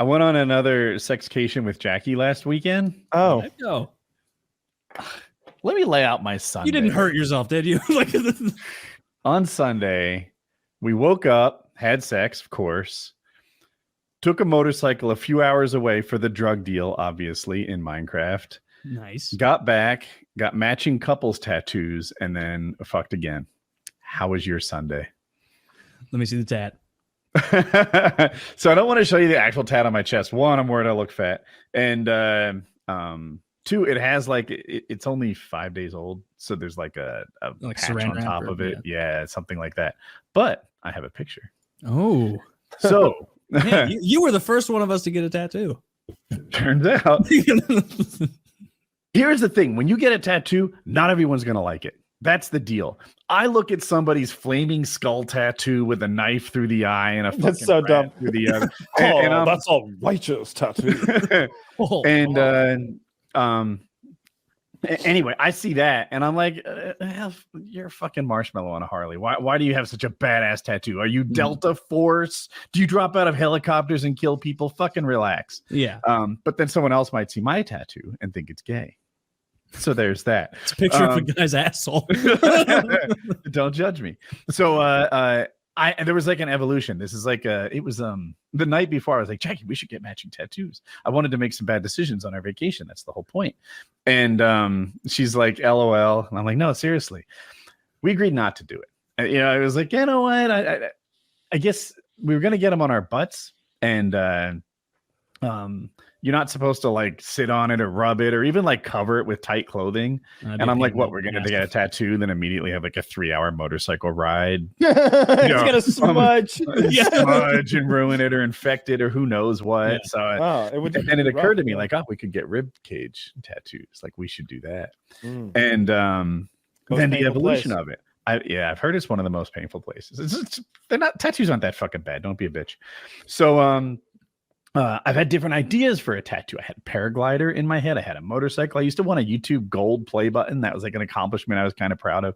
I went on another sexcation with Jackie last weekend. Oh, Let's go. Let me lay out my Sunday. You didn't hurt yourself, did you? On Sunday, we woke up, had sex, of course, took a motorcycle a few hours away for the drug deal, obviously, in Minecraft. Nice. Got back, got matching couples tattoos, and then fucked again. How was your Sunday? Let me see the tat. So I don't want to show you the actual tat on my chest. One, I'm worried I look fat. And two, it has like it's only 5 days old. So there's like a Like patch saran on wrap top or- of it. Yeah, something like that. But I have a picture. Oh. So Man, you were the first one of us to get a tattoo. turns out, here's the thing. When you get a tattoo, not everyone's going to like it. That's the deal. I look at somebody's flaming skull tattoo with a knife through the eye and a fucking That's so rat dumb. through the other. oh, that's a righteous tattoo. Oh, Anyway, I see that and I'm like, you're a fucking marshmallow on a Harley. Why do you have such a badass tattoo? Are you Delta Force? Do you drop out of helicopters and kill people? Fucking relax. yeah. But then someone else might see my tattoo and think it's gay. So there's that. It's a picture of a guy's asshole. Don't judge me. So there was like an evolution. This is like it was the night before I was like, Jackie, we should get matching tattoos. I wanted to make some bad decisions on our vacation. That's the whole point. And she's like, LOL. And I'm like, no, seriously. We agreed not to do it. And, I was like, you know what? I guess we were gonna get them on our butts, and you're not supposed to like sit on it or rub it or even like cover it with tight clothing. And I'm like, what, we're going to get a tattoo, then immediately have like a 3-hour motorcycle ride. It's going to smudge. Smudge and ruin it or infect it or who knows what. Yeah. So and it occurred to me like, oh, we could get rib cage tattoos. Like we should do that. And then the evolution of it. I've heard it's one of the most painful places. They're not, tattoos aren't that fucking bad. Don't be a bitch. So, I've had different ideas for a tattoo. I had a paraglider in my head. I had a motorcycle. I used to want a YouTube gold play button. That was like an accomplishment I was kind of proud of.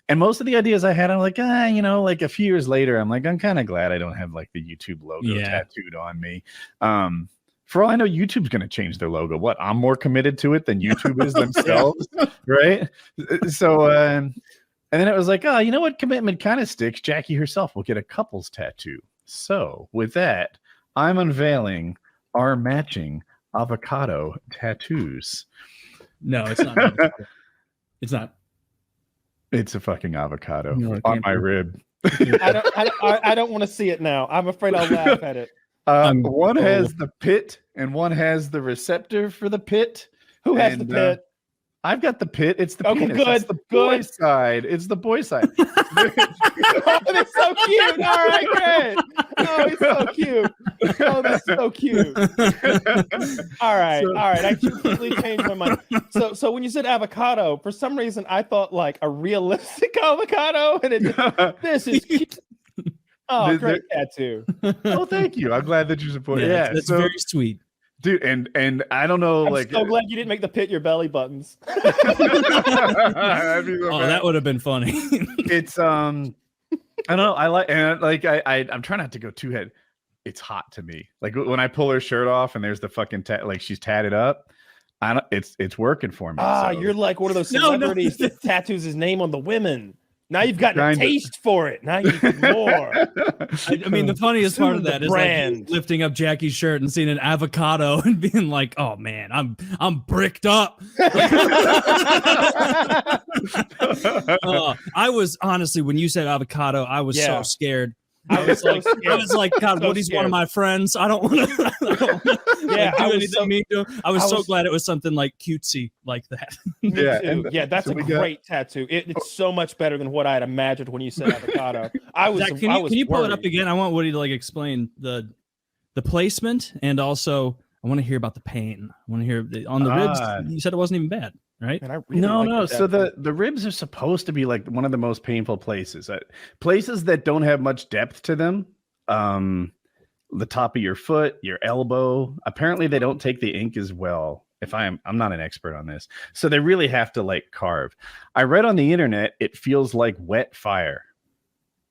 And most of the ideas I had, I'm like, like a few years later, I'm like, I'm kind of glad I don't have like the YouTube logo tattooed on me. For all I know, YouTube's going to change their logo. What? I'm more committed to it than YouTube is themselves, right? So, and then it was like, oh, you know what? Commitment kind of sticks. Jackie herself will get a couple's tattoo. So with that, I'm unveiling our matching avocado tattoos. No, it's not. It's not. It's a fucking avocado on my rib. I don't want to see it now. I'm afraid I'll laugh at it. One has the pit and one has the receptor for the pit. Who has the pit? I've got the pit. It's the penis. Good. It's the boy side. It's the boy side. Oh, that's so cute. All right, great. Oh, he's so cute. Oh, that's so cute. All right. I completely changed my mind. So when you said avocado, for some reason I thought like a realistic avocado, and this is cute. Oh, great tattoo. Oh, thank you. I'm glad that you support it. Yeah, that's very sweet. Dude, and I don't know, I'm so glad you didn't make the pit your belly buttons. That would have been funny. It's I don't know. I'm trying not to go too head. It's hot to me. Like when I pull her shirt off and there's the fucking like she's tatted up. It's working for me. You're like one of those celebrities that tattoos his name on the women. Now you've gotten a taste for it. Now you need more. I mean, the funniest part of that is like lifting up Jackie's shirt and seeing an avocado and being like, "Oh man, I'm bricked up." I was honestly, when you said avocado, I was so scared. I was like, God, what he's one of my friends. I don't want to do anything mean to him. I was so glad it was something like cutesy like that. That's a great tattoo. It's so much better than what I had imagined when you said avocado. Zach, can you pull it up again? I want Woody to like explain the placement, and also I want to hear about the pain. I want to hear on the ribs. You said it wasn't even bad. Right? No. So the ribs are supposed to be like one of the most painful places. Places that don't have much depth to them. The top of your foot, your elbow. Apparently, they don't take the ink as well. I'm not an expert on this, so they really have to like carve. I read on the internet it feels like wet fire.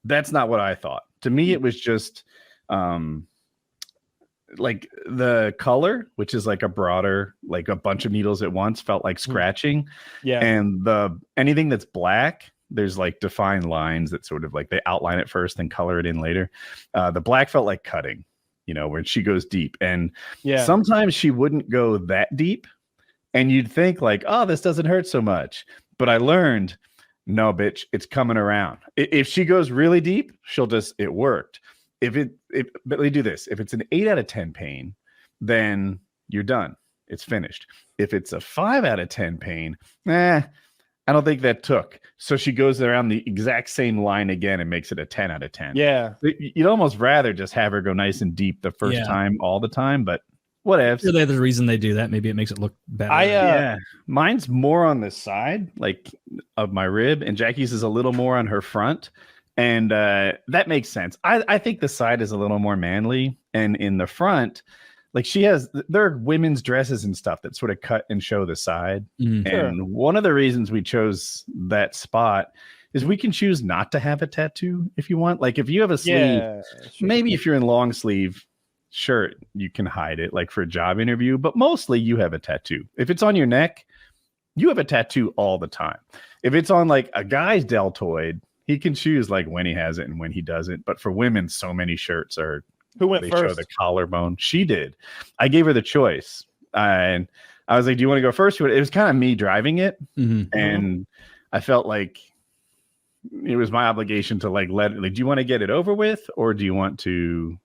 That's not what I thought. To me, it was just like the color, which is like a broader, like a bunch of needles at once, felt like scratching. Yeah. And anything that's black, there's like defined lines that sort of like they outline it first and color it in later. The black felt like cutting, where she goes deep. And sometimes she wouldn't go that deep. And you'd think like, oh, this doesn't hurt so much. But I learned, no, bitch, it's coming around. If she goes really deep, it worked. But let me do this. If it's an 8 out of 10 pain, then you're done. It's finished. If it's a 5 out of 10 pain, I don't think that took. So she goes around the exact same line again and makes it a 10 out of 10. Yeah. You'd almost rather just have her go nice and deep the first time all the time, but whatever. There's the reason they do that. Maybe it makes it look better. Mine's more on the side, like of my rib, and Jackie's is a little more on her front. And that makes sense. I think the side is a little more manly, and in the front, like there are women's dresses and stuff that sort of cut and show the side. Mm-hmm. And one of the reasons we chose that spot is we can choose not to have a tattoo if you want. Like if you have a sleeve, maybe if you're in long sleeve shirt, you can hide it like for a job interview, but mostly you have a tattoo. If it's on your neck, you have a tattoo all the time. If it's on like a guy's deltoid, he can choose like when he has it and when he doesn't. But for women, so many shirts are. Who went first? Show the collarbone. She did. I gave her the choice, and I was like, "Do you want to go first?" It was kind of me driving it, and I felt like it was my obligation to like do you want to get it over with, or do you want to,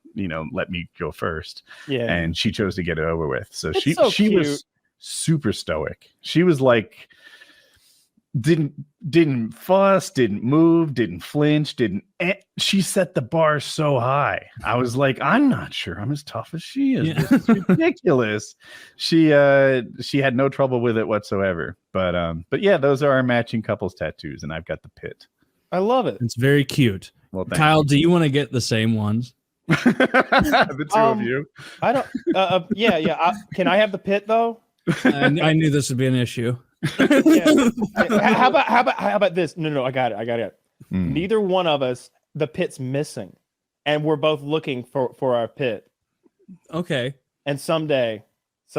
let me go first? Yeah. And she chose to get it over with. So It's she was super stoic. She was like. Didn't fuss, didn't move, didn't flinch, she set the bar so high. I was like, I'm not sure I'm as tough as she is. This is ridiculous. She had no trouble with it whatsoever. But yeah, those are our matching couples tattoos, and I've got the pit. I love it. It's very cute. Well, Kyle, do you want to get the same ones? The two of you. I don't. Can I have the pit though? I knew this would be an issue. How about this? No, I got it. Neither one of us, the pit's missing, and we're both looking for our pit. Okay. And someday,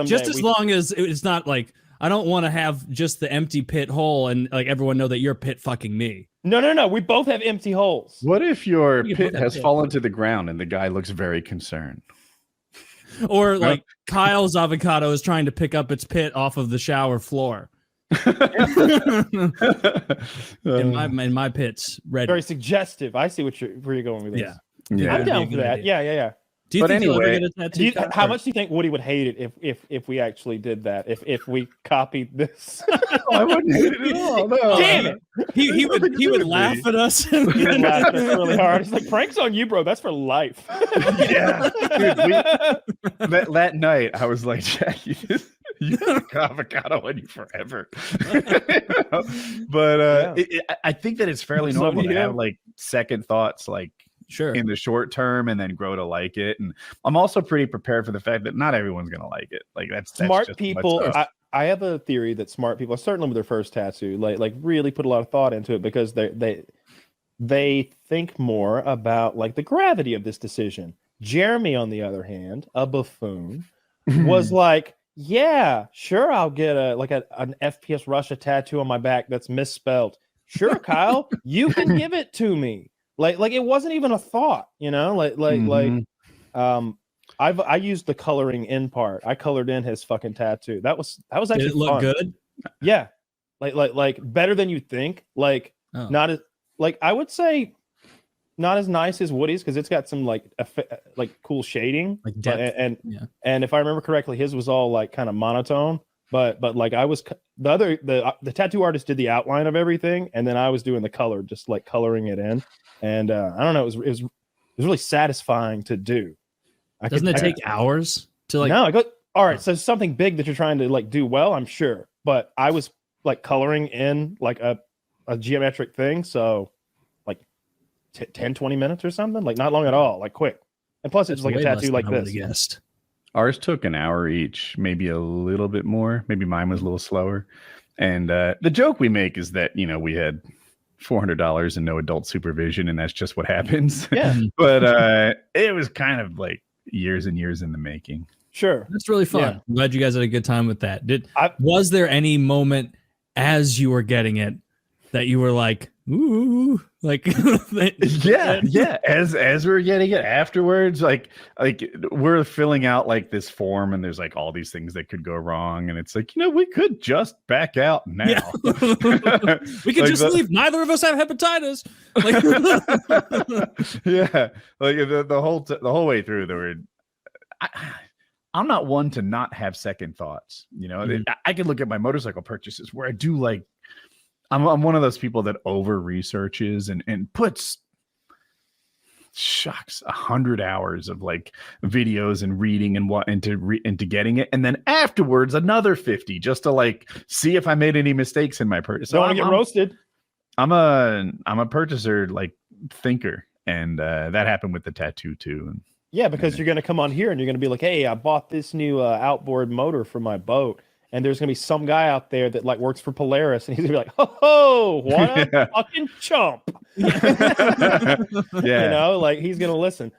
just as long as it's not like I don't want to have just the empty pit hole and like everyone know that you're pit fucking me. No. We both have empty holes. What if your pit has fallen to the ground and the guy looks very concerned? Or like Kyle's avocado is trying to pick up its pit off of the shower floor. in my pit's ready. Very suggestive. I see where you're going with this. Yeah. I'm down for that. Yeah. Do you think you'll ever get a tattoo? How much do you think Woody would hate it if we actually did that? If we copied this? I wouldn't hate it at all. No. Damn it! He would laugh at us. He would laugh at us really hard. He's like, "Prank's on you, bro. That's for life." Yeah, dude. That night, I was like, Jackie, you have avocado on you forever. But I think that it's fairly normal to have like second thoughts, like. Sure. In the short term, and then grow to like it. And I'm also pretty prepared for the fact that not everyone's gonna like it. Like that's smart just people. I have a theory that smart people, certainly with their first tattoo, like really put a lot of thought into it because they think more about like the gravity of this decision. Jeremy, on the other hand, a buffoon, was like, yeah, sure, I'll get an FPS Russia tattoo on my back that's misspelled. Sure, Kyle, you can give it to me. Like it wasn't even a thought, I used the coloring in part. I colored in his fucking tattoo. That was actually Did it look fun. good? Yeah. Like better than you think. Not as I would say not as nice as Woody's because it's got some like cool shading. Like depth. And if I remember correctly, his was all like kind of monotone. But like I was the tattoo artist did the outline of everything, and then I was doing the color, just like coloring it in. And I don't know, it was really satisfying to do. Doesn't it take hours to like? No, I go. All right, so something big that you're trying to like do well, I'm sure. But I was like coloring in like a geometric thing, so like 10, 20 minutes or something, like not long at all, like quick. And plus, it's like a tattoo like this. Ours took an hour each, maybe a little bit more. Maybe mine was a little slower. And the joke we make is that, we had $400 and no adult supervision, and that's just what happens. Yeah. But it was kind of like years and years in the making. Sure. That's really fun. Yeah. I'm glad you guys had a good time with that. Was there any moment as you were getting it that you were like, ooh, like yeah. As we're getting it afterwards, like we're filling out like this form, and there's like all these things that could go wrong, and it's like, we could just back out now. Yeah. We could just leave. Neither of us have hepatitis. Yeah, like the whole way through, there were. I'm not one to not have second thoughts. I can look at my motorcycle purchases where I do like. I'm one of those people that over researches and puts 100 hours of like videos and reading and into getting it, and then afterwards another 50 just to like see if I made any mistakes in my purchase. Don't want to get roasted. I'm a purchaser like thinker, and that happened with the tattoo too. And yeah, because you're going to come on here and you're going to be like, hey, I bought this new outboard motor for my boat. And there's going to be some guy out there that like works for Polaris, and he's going to be like, ho, what a fucking chump. Yeah. Like he's going to listen.